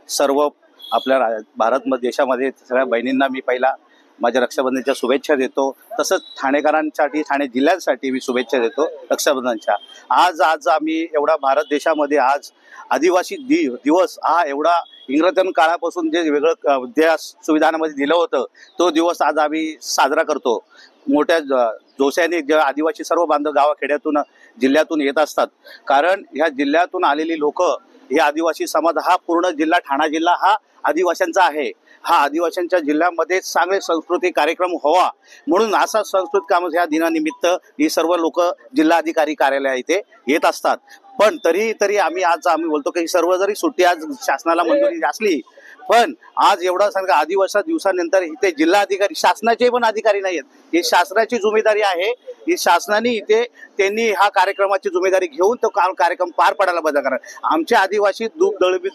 सर्व आपल्या भारत देशामध्ये सगळ्या बहिणींना मी पहिला माझ्या रक्षाबंधनच्या शुभेच्छा देतो। तसंच ठाणेकरांसाठी, ठाणे जिल्ह्यासाठी मी शुभेच्छा देतो रक्षाबंधनच्या। आज आम्ही एवढा भारत देशामध्ये आज आदिवासी दिवस हा एवढा इंग्रजां काळापासून जे वेगळं ज्या संविधानामध्ये दिलं होतं तो दिवस आज आम्ही साजरा करतो। मोठ्या जोशाने जे आदिवासी सर्व बांधव गावाखेड्यातून जिल्ह्यातून येत असतात, कारण ह्या जिल्ह्यातून आलेली लोक, हे आदिवासी समाज हा पूर्ण जिल्हा ठाणा जिल्हा हा आदिवासींचा आहे। हा आदिवासींच्या जिल्ह्यामध्ये चांगले सांस्कृतिक कार्यक्रम व्हावा म्हणून असा सांस्कृतिक काम ह्या दिनानिमित्त ही सर्व लोक जिल्हाधिकारी कार्यालय इथे येत असतात। पण तरी आम्ही बोलतो की सर्व जरी सुट्टी आज शासनाला मंजुरी असली, पण आज एवढा सांगा आदिवासी दिवसानंतर इथे जिल्हाधिकारी शासनाचे पण अधिकारी नाही आहेत। ही शासनाची जिम्मेदारी आहे। ही शासनाने इथे त्यांनी हा कार्यक्रमाची जिम्मेदारी घेऊन तो कार्यक्रम पार पाडायला पाहिजे। कारण आमचे आदिवासी दूरदळवी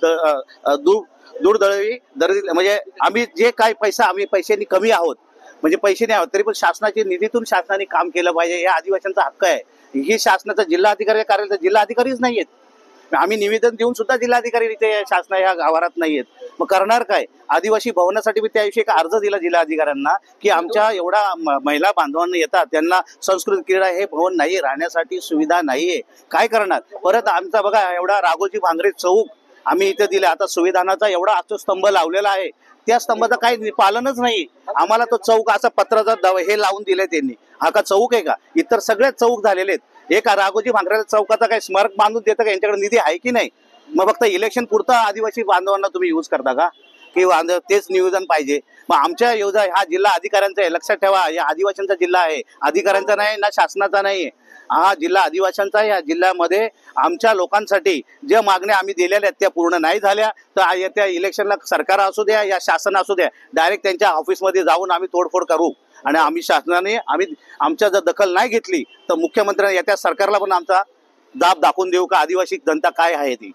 म्हणजे आम्ही जे काही आम्ही पैशांनी कमी आहोत, म्हणजे पैसे नाही आहोत, तरी पण शासनाच्या निधीतून शासनाने काम केलं पाहिजे, हे आदिवासींचा हक्क आहे। ही शासनाचा जिल्हाधिकारी कार्यालय जिल्हाधिकारीच नाही आहेत। आम्ही निवेदन देऊन सुद्धा जिल्हाधिकारी इथे शासना ह्या गावात नाही आहेत। मग करणार काय? आदिवासी भवनासाठी मी त्याविषयी एक अर्ज दिला जिल्हाधिकाऱ्यांना की आमच्या एवढा महिला बांधवांना येतात, त्यांना संस्कृत क्रीडा हे भवन नाही, राहण्यासाठी सुविधा नाहीये, काय करणार? परत आमचा बघा एवढा राघोजी भांगरे चौक आम्ही इथे दिले, आता संविधानाचा एवढा स्तंभ लावलेला आहे, त्या स्तंभाचं काही पालनच नाही। आम्हाला तो चौक असा पत्राचा हे लावून दिले त्यांनी, हा का चौक आहे का? इतर सगळे चौक झालेले आहेत। एक राघोजी भांगरे चौकाचा काही स्मारक बांधून देतं का? यांच्याकडे निधी आहे की नाही? मग फक्त इलेक्शन पुरता आदिवासी बांधवांना तुम्ही यूज करता का? की तेच नियोजन पाहिजे? मग आमच्या योजना हा जिल्हा अधिकाऱ्यांचा आहे, लक्षात ठेवा, या आदिवासींचा जिल्हा आहे, अधिकाऱ्यांचा नाही ना शासनाचा नाही। हा जिल्हा आदिवासींचा आहे। या जिल्ह्यामध्ये आमच्या लोकांसाठी ज्या मागण्या आम्ही दिलेल्या आहेत त्या पूर्ण नाही झाल्या तर येत्या इलेक्शनला सरकार असू द्या या शासन असू द्या, डायरेक्ट त्यांच्या ऑफिसमध्ये जाऊन आम्ही तोडफोड करू। आणि आम्ही शासनाने आमच्या जर दखल नाही घेतली तर मुख्यमंत्र्यांना येत्या सरकारला पण आमचा दाब दाखवून देऊ का आदिवासी जनता काय आहे ती।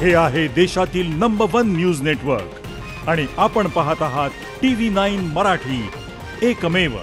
हे आहे देशातील नंबर 1 न्यूज नेटवर्क आणि आपण पाहत आहात TV9 मराठी, एकमेव।